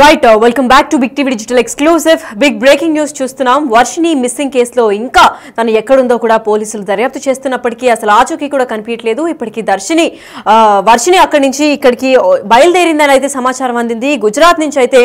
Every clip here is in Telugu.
Right welcome back to big TV digital exclusive big breaking news చూస్తున్నాం. వర్షిని మిస్సింగ్ కేసులో ఇంకా తను ఎక్కడుందో కూడా పోలీసులు దర్యాప్తు చేస్తున్నప్పటికీ అసలు ఆచూకీ కూడా కనిపించలేదు. ఇప్పటికీ వర్షిని అక్కడి నుంచి ఇక్కడికి బయలుదేరిందని అయితే సమాచారం అందింది. గుజరాత్ నుంచి అయితే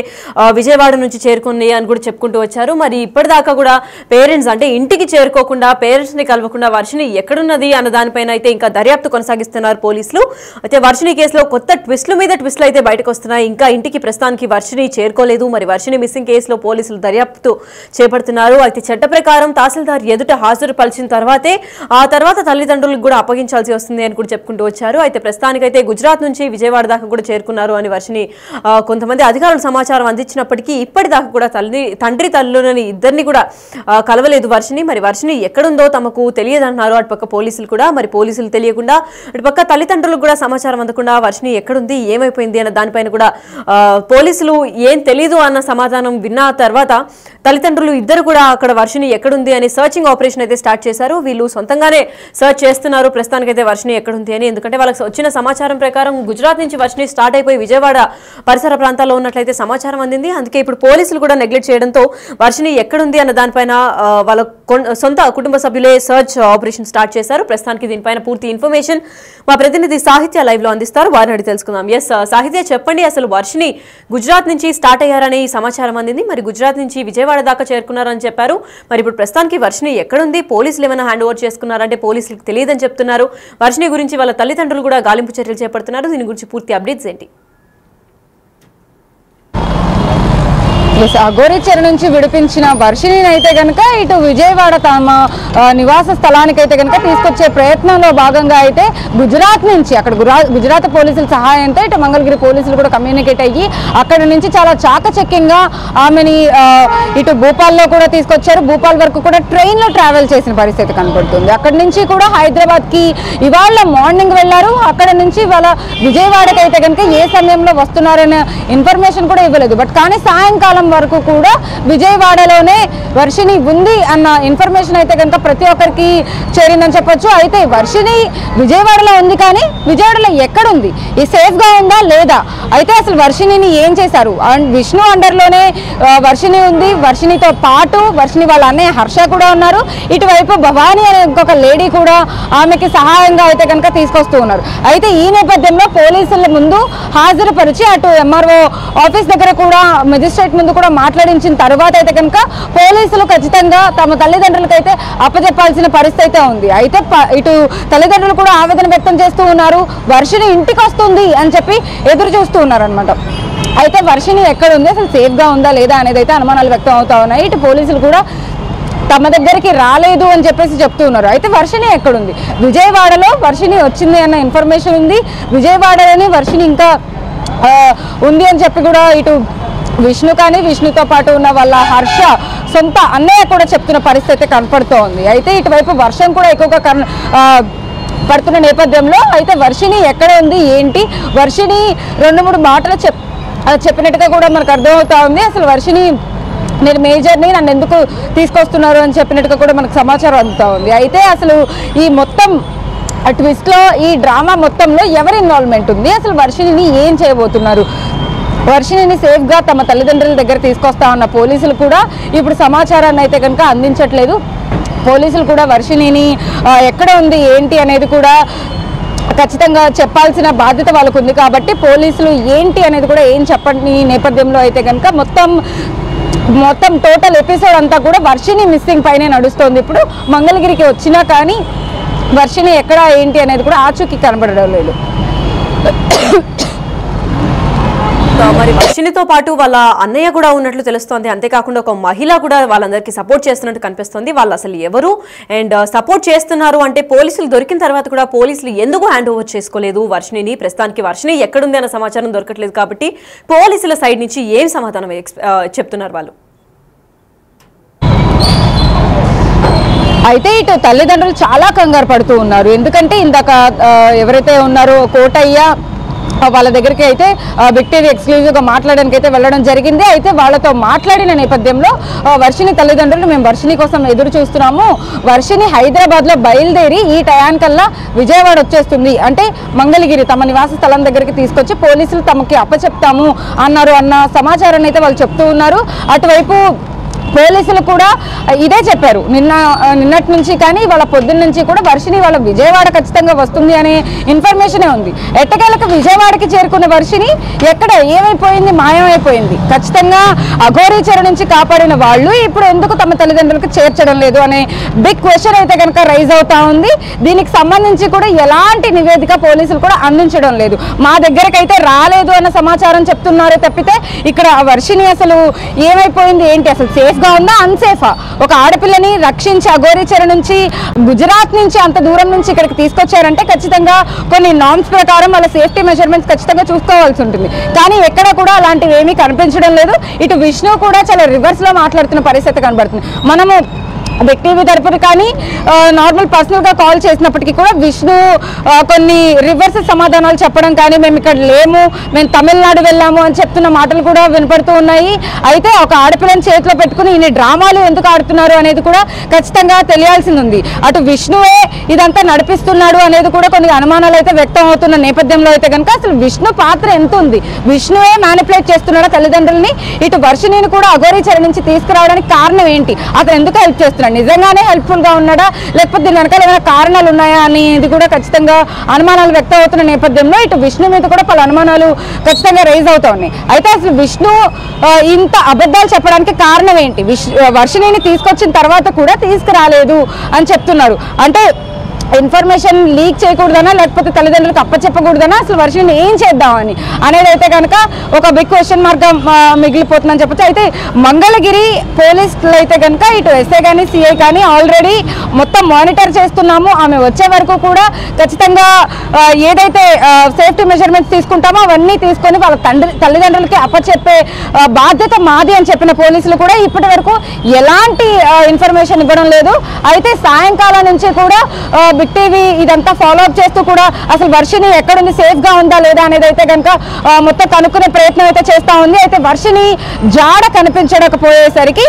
విజయవాడ నుంచి చేరుకుంది అని కూడా చెప్పుకుంటూ వచ్చారు. మరి ఇప్పటిదాకా కూడా పేరెంట్స్ అంటే ఇంటికి చేరుకోకుండా పేరెంట్స్ ని కలవకుండా వర్షిని ఎక్కడున్నది అన్న దానిపైన అయితే ఇంకా దర్యాప్తు కొనసాగిస్తున్నారు పోలీసులు. అయితే వర్షిని కేసులో కొత్త ట్విస్టుల మీద ట్విస్టులు అయితే బయటకు వస్తున్నాయి. ఇంకా ఇంటికి ప్రస్తుతానికి వర్షిని చేరుకోలేదు. మరి వర్షిని మిస్సింగ్ కేసులో పోలీసులు దర్యాప్తు చేపడుతున్నారు. అయితే చట్ట ప్రకారం తహసీల్దార్ ఎదుట హాజరుపరిచిన తర్వాత తల్లిదండ్రులకు కూడా అప్పగించాల్సి వస్తుంది అని కూడా చెప్పుకుంటూ వచ్చారు. అయితే ప్రస్తుతానికైతే గుజరాత్ నుంచి విజయవాడ దాకా కూడా చేరుకున్నారు అని వర్షిని కొంతమంది అధికారులు సమాచారం అందించినప్పటికీ ఇప్పటిదాకా కూడా తండ్రి తల్లులని ఇద్దరిని కూడా కలవలేదు వర్షిని. మరి వర్షిని ఎక్కడుందో తమకు తెలియదన్నారు అటుపక్క పోలీసులు కూడా. మరి పోలీసులు తెలియకుండా అటుపక్క తల్లిదండ్రులకు కూడా సమాచారం అందకుండా వర్షిని ఎక్కడుంది ఏమైపోయింది అన్న దానిపైన కూడా పోలీసులు ఏం తెలీదు అన్న సమాధానం విన్న తర్వాత తల్లిదండ్రులు ఇద్దరు కూడా అక్కడ వర్షిని ఎక్కడుంది అని సర్చింగ్ ఆపరేషన్ అయితే స్టార్ట్ చేశారు. వీళ్ళు సొంతంగానే సర్చ్ చేస్తున్నారు ప్రస్తుతానికైతే వర్షిని ఎక్కడుంది అని. ఎందుకంటే వాళ్ళకి వచ్చిన సమాచారం ప్రకారం గుజరాత్ నుంచి వర్షిని స్టార్ట్ అయిపోయి విజయవాడ పరిసర ప్రాంతాల్లో ఉన్నట్లయితే సమాచారం అందింది. అందుకే ఇప్పుడు పోలీసులు కూడా నెగ్లెక్ట్ చేయడంతో వర్షిని ఎక్కడుంది అన్న దానిపైన వాళ్ళ సొంత కుటుంబ సభ్యులే సర్చ్ ఆపరేషన్ స్టార్ట్ చేశారు. ప్రస్తుతానికి దీనిపైన పూర్తి ఇన్ఫర్మేషన్ మా ప్రతినిధి సాహిత్య లైవ్ లో అందిస్తారు. వారిని అడిగి తెలుసుకుందాం. ఎస్ సాహిత్య, చెప్పండి, అసలు వర్షిని గుజరాత్ నుంచి స్టార్ట్ అయ్యారనే సమాచారం అందింది. మరి గుజరాత్ నుంచి విజయవాడ దాకా చేరుకున్నారని చెప్పారు. మరి ఇప్పుడు ప్రస్తుతానికి వర్షిని ఎక్కడుంది? పోలీసులు ఏమైనా హ్యాండ్ ఓవర్ చేసుకున్నారంటే పోలీసులకు తెలియదని చెప్తున్నారు. వర్షిని గురించి వాళ్ళ తల్లిదండ్రులు కూడా గాలింపు చర్యలు చేపడుతున్నారు. దీని గురించి పూర్తి అప్డేట్స్ ఏంటి? అఘోరిచెరు నుంచి విడిపించిన వర్షిని అయితే కనుక ఇటు విజయవాడ తమ నివాస స్థలానికి అయితే కనుక తీసుకొచ్చే ప్రయత్నంలో భాగంగా అయితే గుజరాత్ నుంచి అక్కడ గుజరాత్ పోలీసుల సహాయంతో ఇటు మంగళగిరి పోలీసులు కూడా కమ్యూనికేట్ అయ్యి అక్కడ నుంచి చాలా చాకచక్యంగా ఆమెని ఇటు భూపాల్లో కూడా తీసుకొచ్చారు. భూపాల్ వరకు కూడా ట్రైన్లో ట్రావెల్ చేసిన పరిస్థితి కనపడుతుంది. అక్కడి నుంచి కూడా హైదరాబాద్కి ఇవాళ మార్నింగ్ వెళ్ళారు. అక్కడ నుంచి ఇవాళ విజయవాడకి అయితే కనుక ఏ సమయంలో వస్తున్నారనే ఇన్ఫర్మేషన్ కూడా ఇవ్వలేదు. బట్ కానీ సాయంకాలం వరకు కూడా విజయవాడలోనే వర్షిని ఉంది అన్న ఇన్ఫర్మేషన్ అయితే కనుక ప్రతి ఒక్కరికి చేరిందని చెప్పొచ్చు. అయితే వర్షిని విజయవాడలో ఉంది, కానీ విజయవాడలో ఎక్కడుంది, ఈ సేఫ్గా ఉందా లేదా, అయితే అసలు వర్షినిని ఏం చేశారు? అండ్ విష్ణు అండర్లోనే వర్షిని ఉంది. వర్షినితో పాటు వర్షిని వాళ్ళ అన్నయ్య హర్ష కూడా ఉన్నారు. ఇటువైపు భవానీ అనే ఇంకొక లేడీ కూడా ఆమెకి సహాయంగా అయితే కనుక తీసుకొస్తూ ఉన్నారు. అయితే ఈ నేపథ్యంలో పోలీసుల ముందు హాజరుపరిచి అటు ఎంఆర్ఓ ఆఫీస్ దగ్గర కూడా మెజిస్ట్రేట్ ముందు కూడా మాట్లాడించిన తర్వాత అయితే కనుక పోలీసులు ఖచ్చితంగా తమ తల్లిదండ్రులకైతే అప్పచెప్పాల్సిన పరిస్థితి అయితే ఉంది. అయితే ఇటు తల్లిదండ్రులు కూడా ఆవేదన వ్యక్తం చేస్తూ ఉన్నారు. వర్షిని ఇంటికి వస్తుంది అని చెప్పి ఎదురు చూస్తూ ఉన్నారు అనమాట. అయితే వర్షిని ఎక్కడ ఉంది, అసలు సేఫ్గా ఉందా లేదా అనేది అయితే అనుమానాలు వ్యక్తం అవుతా ఉన్నాయి. ఇటు పోలీసులు కూడా తమ దగ్గరికి రాలేదు అని చెప్పేసి చెప్తూ ఉన్నారు. అయితే వర్షిని ఎక్కడుంది? విజయవాడలో వర్షిని వచ్చింది అన్న ఇన్ఫర్మేషన్ ఉంది. విజయవాడలోని వర్షిని ఇంకా ఉంది అని చెప్పి కూడా ఇటు విష్ణు కానీ విష్ణుతో పాటు ఉన్న వాళ్ళ హర్ష సొంత అన్నయ్య కూడా చెప్తున్న పరిస్థితి కనపడుతోంది. అయితే ఇటువైపు వర్షం కూడా ఎక్కువగా పడుతున్న నేపథ్యంలో అయితే వర్షిని ఎక్కడ ఉంది ఏంటి, వర్షిని 2-3 మాటలు చెప్పినట్టుగా కూడా మనకు అర్థమవుతా ఉంది. అసలు వర్షిని నేను మేజర్ని, నన్ను ఎందుకు తీసుకొస్తున్నారు అని చెప్పినట్టుగా కూడా మనకు సమాచారం అందుతూ ఉంది. అయితే అసలు ఈ మొత్తం ట్విస్ట్లో ఈ డ్రామా మొత్తంలో ఎవరి ఇన్వాల్వ్మెంట్ ఉంది, అసలు వర్షిని ఏం చేయబోతున్నారు, వర్షిని సేఫ్గా తమ తల్లిదండ్రుల దగ్గర తీసుకొస్తా ఉన్న పోలీసులు కూడా ఇప్పుడు సమాచారాన్ని అయితే కనుక అందించట్లేదు. పోలీసులు కూడా వర్షిని ఎక్కడ ఉంది ఏంటి అనేది కూడా ఖచ్చితంగా చెప్పాల్సిన బాధ్యత వాళ్ళకు ఉంది. కాబట్టి పోలీసులు ఏంటి అనేది కూడా ఏం చెప్పని నేపథ్యంలో అయితే కనుక మొత్తం టోటల్ ఎపిసోడ్ అంతా కూడా వర్షిని మిస్సింగ్ పైనే నడుస్తోంది. ఇప్పుడు మంగళగిరికి వచ్చినా కానీ వర్షిని ఎక్కడ ఏంటి అనేది కూడా ఆచూకీ కనబడడం లేదు. మరి వర్షినితో పాటు వాళ్ళ అన్నయ్య కూడా ఉన్నట్లు తెలుస్తోంది. అంతేకాకుండా ఒక మహిళ కూడా వాళ్ళందరికీ సపోర్ట్ చేస్తున్నట్టు కనిపిస్తుంది. వాళ్ళు అసలు ఎవరు అండ్ సపోర్ట్ చేస్తున్నారు అంటే పోలీసులు దొరికిన తర్వాత కూడా పోలీసులు ఎందుకు హ్యాండ్ ఓవర్ చేసుకోలేదు వర్షిని? ప్రస్తుతానికి వర్షిని ఎక్కడుంది అన్న సమాచారం దొరకట్లేదు. కాబట్టి పోలీసుల సైడ్ నుంచి ఏం సమాధానం చెప్తున్నారు వాళ్ళు? అయితే ఇటు తల్లిదండ్రులు చాలా కంగారు పడుతూ ఉన్నారు. ఎందుకంటే ఇందాక ఎవరైతే ఉన్నారో కోటయ్య వాళ్ళ దగ్గరికి అయితే బిగ్ టీవీ ఎక్స్క్లూజివ్గా మాట్లాడడానికి అయితే వెళ్ళడం జరిగింది. అయితే వాళ్ళతో మాట్లాడిన నేపథ్యంలో వర్షిణి తల్లిదండ్రులు మేము వర్షిణి కోసం ఎదురు చూస్తున్నాము, వర్షిణి హైదరాబాద్లో బయలుదేరి ఈ టయానికల్లా విజయవాడ వచ్చేస్తుంది, అంటే మంగళగిరి తమ నివాస స్థలం దగ్గరికి తీసుకొచ్చి పోలీసులు తమకి అప్పచెప్తాము అన్నారు అన్న సమాచారాన్ని అయితే వాళ్ళు చెప్తూ ఉన్నారు. అటువైపు పోలీసులు కూడా ఇదే చెప్పారు. నిన్నటి నుంచి కానీ వాళ్ళ పొద్దున్న నుంచి కూడా వర్షిణి వాళ్ళ విజయవాడ ఖచ్చితంగా వస్తుంది అనే ఇన్ఫర్మేషనే ఉంది. ఎట్టకేలకు విజయవాడకి చేరుకున్న వర్షిణి ఎక్కడ ఏమైపోయింది, మాయమైపోయింది. ఖచ్చితంగా అఘోరీ చెర నుంచి కాపాడిన వాళ్ళు ఇప్పుడు ఎందుకు తమ తల్లిదండ్రులకు చేర్చడం లేదు అనే బిగ్ క్వశ్చన్ అయితే కనుక రైజ్ అవుతా ఉంది. దీనికి సంబంధించి కూడా ఎలాంటి నివేదిక పోలీసులు కూడా అందించడం లేదు. మా దగ్గరకైతే రాలేదు అన్న సమాచారం చెప్తున్నారే తప్పితే ఇక్కడ వర్షిణి అసలు ఏమైపోయింది ఏంటి, అసలు సేఫ్ గా ఉందా అన్సేఫా, ఒక ఆడపిల్లని రక్షించి అఘోరీ చెర నుంచి గుజరాత్ నుంచి అంత దూరం నుంచి ఇక్కడికి తీసుకొచ్చారంటే ఖచ్చితంగా కొన్ని నార్మ్స్ ప్రకారం వాళ్ళ సేఫ్టీ మెజర్మెంట్స్ ఖచ్చితంగా చూసుకోవాల్సి ఉంటుంది. కానీ ఎక్కడ కూడా అలాంటివి ఏమీ కనిపించడం లేదు. ఇటు విష్ణు కూడా చాలా రివర్స్ లో మాట్లాడుతున్న పరిస్థితి కనబడుతుంది. మనము బిగ్ టీవీ తరపున కానీ నార్మల్ పర్సనల్గా కాల్ చేసినప్పటికీ కూడా విష్ణు కొన్ని రివర్స్ సమాధానాలు చెప్పడం కానీ మేము ఇక్కడ లేము, మేము తమిళనాడు వెళ్ళాము అని చెప్తున్న మాటలు కూడా వినపడుతూ ఉన్నాయి. అయితే ఒక ఆడపిల్లని చేతిలో పెట్టుకుని ఇన్ని డ్రామాలు ఎందుకు ఆడుతున్నారు అనేది కూడా ఖచ్చితంగా తెలియాల్సింది ఉంది. అటు విష్ణువే ఇదంతా నడిపిస్తున్నాడు అనేది కూడా కొన్ని అనుమానాలు అయితే వ్యక్తం అవుతున్న నేపథ్యంలో అయితే కనుక అసలు విష్ణు పాత్ర ఎంత ఉంది, విష్ణువే మ్యానిపులేట్ చేస్తున్నాడా తల్లిదండ్రులని, ఇటు వర్షిణిని కూడా అఘోరీ చెర నుంచి తీసుకురావడానికి కారణం ఏంటి, అతను ఎందుకు హెల్ప్ చేస్తున్నాడు, నిజంగానే హెల్ప్ఫుల్ గా ఉన్నాడా లేకపోతే దీని వెనకాల ఏమైనా కారణాలు ఉన్నాయా అనేది కూడా ఖచ్చితంగా అనుమానాలు వ్యక్తం అవుతున్న నేపథ్యంలో ఇటు విష్ణు మీద కూడా పలు అనుమానాలు ఖచ్చితంగా రైజ్ అవుతా ఉన్నాయి. అయితే అసలు విష్ణు ఇంత అబద్ధాలు చెప్పడానికి కారణం ఏంటి, వర్షిణిని తీసుకొచ్చిన తర్వాత కూడా తీసుకురాలేదు అని చెప్తున్నారు. అంటే ఇన్ఫర్మేషన్ లీక్ చేయకూడదనా లేకపోతే తల్లిదండ్రులకు అప్పచెప్పకూడదనా, అసలు వర్షిణిని ఏం చేద్దామని అనేది అయితే కనుక ఒక బిగ్ క్వశ్చన్ మార్క్ మిగిలిపోతుందని చెప్పచ్చు. అయితే మంగళగిరి పోలీసులు అయితే కనుక ఇటు ఎస్ఐ కానీ సిఐ కానీ ఆల్రెడీ మొత్తం మానిటర్ చేస్తున్నాము, ఆమె వచ్చే వరకు కూడా ఖచ్చితంగా ఏదైతే సేఫ్టీ మెజర్మెంట్స్ తీసుకుంటామో అవన్నీ తీసుకొని వాళ్ళ తల్లిదండ్రులకి అప్పచెప్పే బాధ్యత మాది అని చెప్పిన పోలీసులు కూడా ఇప్పటి వరకు ఎలాంటి ఇన్ఫర్మేషన్ ఇవ్వడం లేదు. అయితే సాయంకాలం నుంచి కూడా బిగ్ టీవీ ఇదంతా ఫాలో అప్ చేస్తూ కూడా అసలు వర్షిణి ఎక్కడుంది, సేఫ్ గా ఉందా లేదా అనేది అయితే కనుక మొత్తం కనుక్కునే ప్రయత్నం అయితే చేస్తా ఉంది. అయితే వర్షిణి జాడ కనిపించకపోయేసరికి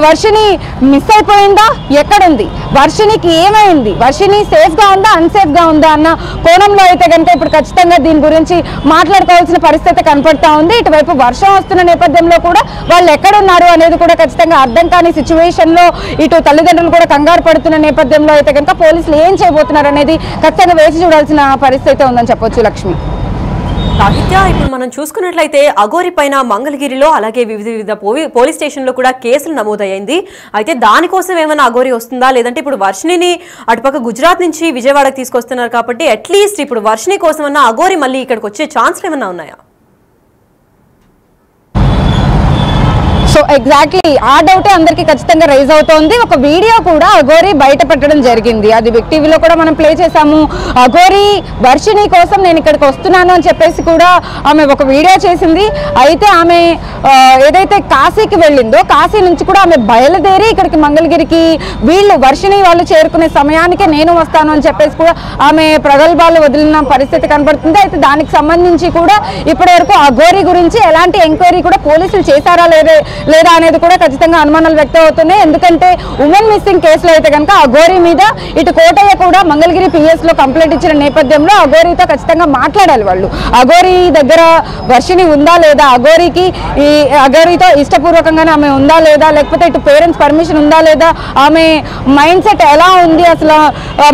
వర్షిణి మిస్ అయిపోయిందా, ఎక్కడుంది, వర్షిణికి ఏమైంది, వర్షిణి సేఫ్ గా ఉందా అన్సేఫ్ గా ఉందా అన్న కోణంలో అయితే కనుక ఇప్పుడు ఖచ్చితంగా దీని గురించి మాట్లాడుకోవాల్సిన పరిస్థితి కనపడతా ఉంది. ఇటువైపు వర్షం వస్తున్న నేపథ్యంలో కూడా వాళ్ళు ఎక్కడున్నారు అనేది కూడా ఖచ్చితంగా అర్థం కాని సిచ్యువేషన్ లో ఇటు తల్లిదండ్రులు కూడా కంగారు పడుతున్న నేపథ్యంలో అయితే కనుక పోలీసులు ఏం చేయబోతున్నారు అనేది ఖచ్చితంగా వేసి చూడాల్సిన పరిస్థితి ఉందని చెప్పొచ్చు. లక్ష్మి, సాహిత్య, ఇప్పుడు మనం చూసుకున్నట్లయితే అఘోరి పైన మంగళగిరిలో అలాగే వివిధ పోలీస్ స్టేషన్లో కూడా కేసులు నమోదయ్యింది. అయితే దానికోసం ఏమైనా అఘోరి వస్తుందా, లేదంటే ఇప్పుడు వర్షిణిని అటుపక్క గుజరాత్ నుంచి విజయవాడకు తీసుకొస్తున్నారు కాబట్టి అట్లీస్ట్ ఇప్పుడు వర్షిణి కోసమన్నా అఘోరి మళ్ళీ ఇక్కడికి వచ్చే ఛాన్స్లు ఏమైనా ఉన్నాయా? సో ఎగ్జాక్ట్లీ ఆ డౌటే అందరికీ ఖచ్చితంగా రైజ్ అవుతోంది. ఒక వీడియో కూడా అఘోరి బయట పెట్టడం జరిగింది, అది బిగ్ టీవీలో కూడా మనం ప్లే చేసాము. అఘోరి వర్షిణి కోసం నేను ఇక్కడికి వస్తున్నాను అని చెప్పేసి కూడా ఆమె ఒక వీడియో చేసింది. అయితే ఆమె ఏదైతే కాశీకి వెళ్ళిందో కాశీ నుంచి కూడా ఆమె బయలుదేరి ఇక్కడికి మంగళగిరికి వీళ్ళు వర్షిణి వాళ్ళు చేరుకునే సమయానికే నేను వస్తాను అని చెప్పేసి కూడా ఆమె ప్రగల్భాలు వదిలిన పరిస్థితి కనబడుతుంది. అయితే దానికి సంబంధించి కూడా ఇప్పటి వరకు అఘోరి గురించి ఎలాంటి ఎంక్వైరీ కూడా పోలీసులు చేశారా లేదా అనేది కూడా ఖచ్చితంగా అనుమానాలు వ్యక్తం అవుతున్నాయి. ఎందుకంటే ఉమెన్ మిస్సింగ్ కేసులో అయితే కనుక అఘోరి మీద ఇటు కోటయ్య కూడా మంగళగిరి పిఎస్ లో కంప్లైంట్ ఇచ్చిన నేపథ్యంలో అఘోరితో ఖచ్చితంగా మాట్లాడాలి వాళ్ళు. అఘోరి దగ్గర వర్షిణి ఉందా లేదా, అఘోరితో ఇష్టపూర్వకంగానే ఆమె ఉందా లేదా, లేకపోతే ఇటు పేరెంట్స్ పర్మిషన్ ఉందా లేదా, ఆమె మైండ్ సెట్ ఎలా ఉంది, అసలు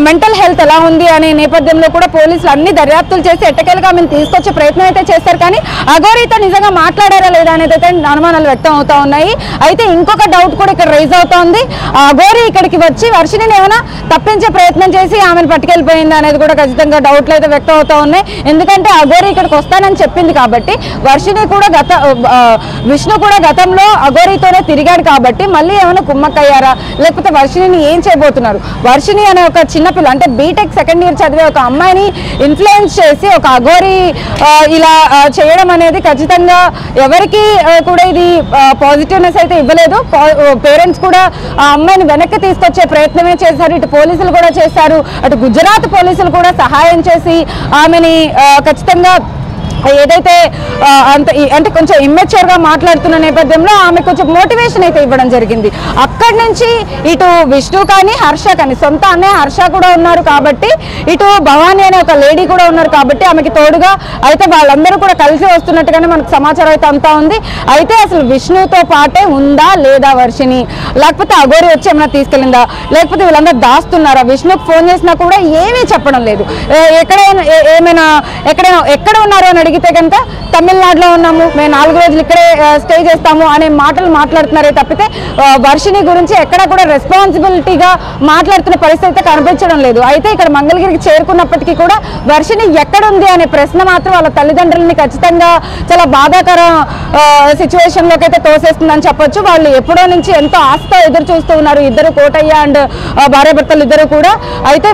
మెంటల్ హెల్త్ ఎలా ఉంది అనే నేపథ్యంలో కూడా పోలీసులు అన్ని దర్యాప్తులు చేసి ఎట్టకేలుగా ఆమెను తీసుకొచ్చే ప్రయత్నం అయితే చేస్తారు. కానీ అఘోరితో నిజంగా మాట్లాడారా లేదా అనేది అయితే అనుమానాలు వ్యక్తం అవుతా ఉన్నాయి. అయితే ఇంకొక డౌట్ కూడా ఇక్కడ రైజ్ అవుతోంది, అఘోరి ఇక్కడికి వచ్చి వర్షిణిని ఏమైనా తప్పించే ప్రయత్నం చేసి ఆమెను పట్టుకెళ్ళిపోయింది అనేది కూడా ఖచ్చితంగా డౌట్లు అయితే వ్యక్తం అవుతా ఉన్నాయి. ఎందుకంటే అఘోరి ఇక్కడికి వస్తానని చెప్పింది కాబట్టి వర్షిణి కూడా విష్ణు కూడా గతంలో అఘోరితోనే తిరిగాడు కాబట్టి మళ్ళీ ఏమైనా కుమ్మక్కయ్యారా, లేకపోతే వర్షిణిని ఏం చేయబోతున్నారు, వర్షిణి అనే ఒక చిన్నపిల్ల అంటే బీటెక్ సెకండ్ ఇయర్ చదివే ఒక అమ్మాయిని ఇన్ఫ్లుయెన్స్ చేసి ఒక అఘోరి ఇలా చేయడం అనేది ఖచ్చితంగా ఎవరికి కూడా ఇది పాజిటివ్నెస్ అయితే ఇవ్వలేదు. పేరెంట్స్ కూడా ఆ అమ్మాయిని వెనక్కి తీసుకొచ్చే ప్రయత్నమే చేశారు, ఇటు పోలీసులు కూడా చేశారు, అటు గుజరాత్ పోలీసులు కూడా సహాయం చేసి ఆమెని ఖచ్చితంగా ఏదైతే అంటే కొంచెం ఇమ్మెచ్యూర్గా మాట్లాడుతున్న నేపథ్యంలో ఆమె కొంచెం మోటివేషన్ అయితే ఇవ్వడం జరిగింది. అక్కడి నుంచి ఇటు విష్ణు కానీ హర్ష కానీ, సొంత అన్నయ్య హర్ష కూడా ఉన్నారు కాబట్టి, ఇటు భవానీ అనే ఒక లేడీ కూడా ఉన్నారు కాబట్టి ఆమెకి తోడుగా అయితే వాళ్ళందరూ కూడా కలిసి వస్తున్నట్టుగానే మనకు సమాచారం అయితే అంతా ఉంది. అయితే అసలు విష్ణుతో పాటే ఉందా లేదా వర్షిని, లేకపోతే అఘోరి వచ్చి ఏమైనా తీసుకెళ్ళిందా, లేకపోతే వీళ్ళందరూ దాస్తున్నారా? విష్ణుకి ఫోన్ చేసినా కూడా ఏమీ చెప్పడం లేదు. ఎక్కడ ఉన్నారు అని అడిగితే కనుక తమిళనాడులో ఉన్నాము, మేము 4 రోజులు ఇక్కడే స్టే చేస్తాము అనే మాటలు మాట్లాడుతున్నారే తప్పితే వర్షిని గురించి ఎక్కడ కూడా రెస్పాన్సిబిలిటీగా మాట్లాడుతున్న పరిస్థితి అయితే కనిపించడం లేదు. అయితే ఇక్కడ మంగళగిరికి చేరుకున్నప్పటికీ కూడా వర్షిని ఎక్కడుంది అనే ప్రశ్న మాత్రం వాళ్ళ తల్లిదండ్రులని ఖచ్చితంగా చాలా బాధాకర సిచ్యువేషన్లోకి అయితే తోసేస్తుందని చెప్పొచ్చు. వాళ్ళు ఎప్పుడో నుంచి ఎంతో ఆశతో ఎదురు చూస్తూ ఉన్నారు ఇద్దరు, కోటయ్య అండ్ భార్యాభర్తలు ఇద్దరు కూడా. అయితే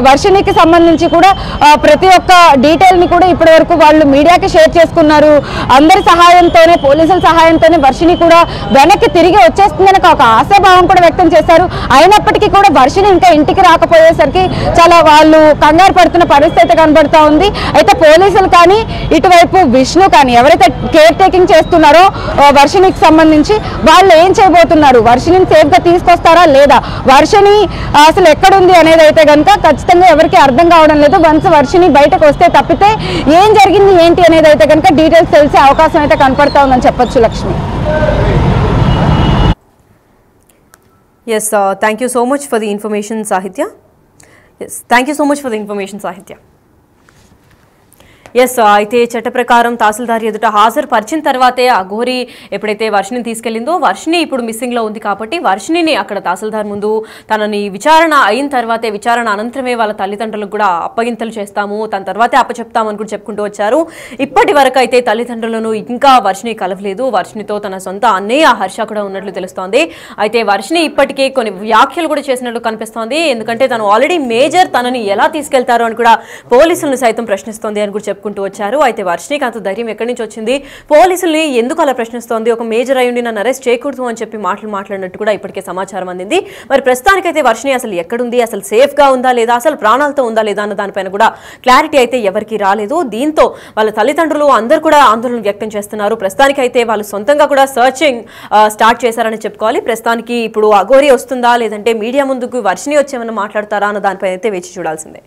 వర్షినికి సంబంధించి కూడా ప్రతి ఒక్క డీటెయిల్ని కూడా ఇప్పటి వరకు వాళ్ళు మీడియాకి షేర్ చేసుకున్నారు. అందరి సహాయంతోనే, పోలీసుల సహాయంతోనే వర్షిని కూడా వెనక్కి తిరిగి వచ్చేస్తుందని ఒక ఆశాభావం కూడా వ్యక్తం చేశారు. అయినప్పటికీ కూడా వర్షిని ఇంకా ఇంటికి రాకపోయేసరికి చాలా వాళ్ళు కంగారు పడుతున్న పరిస్థితి కనబడుతూ ఉంది. అయితే పోలీసులు కానీ ఇటువైపు విష్ణు కానీ ఎవరైతే కేర్ టేకింగ్ చేస్తున్నారో వర్షినికి సంబంధించి వాళ్ళు ఏం చేయబోతున్నారు, వర్షిని సేఫ్గా తీసుకొస్తారా లేదా, వర్షిని అసలు ఎక్కడుంది అనేది అయితే కనుక ఖచ్చితంగా ఎవరికి అర్థం కావడం లేదు. వన్స్ వర్షిని బయటకు వస్తే తప్పితే ఏం జరిగింది ఏంటి అనేది అయితే కనుక డీటెయిల్స్ తెలిసే అవకాశం అయితే కనపడతా ఉందని చెప్పొచ్చు. Lakshmi. Yes, thank you so much for the information, Sahitya. Yes, thank you so much for the information, Sahitya. Yes, అయితే చట్ట ప్రకారం తహసీల్దార్ ఎదుట హాజరుపరిచిన తర్వాతే అఘోరి ఎప్పుడైతే వర్షిని తీసుకెళ్లిందో, వర్షిని ఇప్పుడు మిస్సింగ్లో ఉంది కాబట్టి వర్షిని అక్కడ తహసీల్దార్ ముందు తనని విచారణ అయిన తర్వాతే, విచారణ అనంతరమే వాళ్ళ తల్లిదండ్రులకు కూడా అప్పగింతలు చేస్తాము, తన తర్వాతే అప్పచెప్తామని కూడా చెప్పుకుంటూ వచ్చారు. ఇప్పటి వరకు అయితే తల్లిదండ్రులను ఇంకా వర్షిని కలవలేదు. వర్షినితో తన సొంత అన్నయ్య హర్ష కూడా ఉన్నట్లు తెలుస్తోంది. అయితే వర్షిని ఇప్పటికే కొన్ని వ్యాఖ్యలు కూడా చేసినట్లు కనిపిస్తోంది. ఎందుకంటే తను ఆల్రెడీ మేజర్, తనని ఎలా తీసుకెళ్తారు అని కూడా పోలీసులను సైతం ప్రశ్నిస్తోంది అని కూడా చెప్పుకుంటూ వచ్చారు. అయితే వర్షినికి అంత ధైర్యం ఎక్కడి నుంచి వచ్చింది, పోలీసుల్ని ఎందుకు అలా ప్రశ్నిస్తోంది, ఒక మేజర్ అయ్యుండి నన్ను అరెస్ట్ చేయకూడదు అని చెప్పి మాట్లాడినట్టు కూడా ఇప్పటికే సమాచారం అందింది. మరి ప్రస్తుతానికైతే వర్షిని అసలు ఎక్కడుంది, అసలు సేఫ్ గా ఉందా లేదా, అసలు ప్రాణాలతో ఉందా లేదా అన్న దానిపైన కూడా క్లారిటీ అయితే ఎవరికి రాలేదు. దీంతో వాళ్ళ తల్లిదండ్రులు అందరూ కూడా ఆందోళన వ్యక్తం చేస్తున్నారు. ప్రస్తుతానికైతే వాళ్ళు సొంతంగా కూడా సర్చింగ్ స్టార్ట్ చేశారని చెప్పుకోవాలి. ప్రస్తుతానికి ఇప్పుడు అఘోరి వస్తుందా లేదంటే మీడియా ముందుకు వర్షిని వచ్చేమన్నా మాట్లాడతారా అన్న దానిపైన అయితే వేచి చూడాల్సిందే.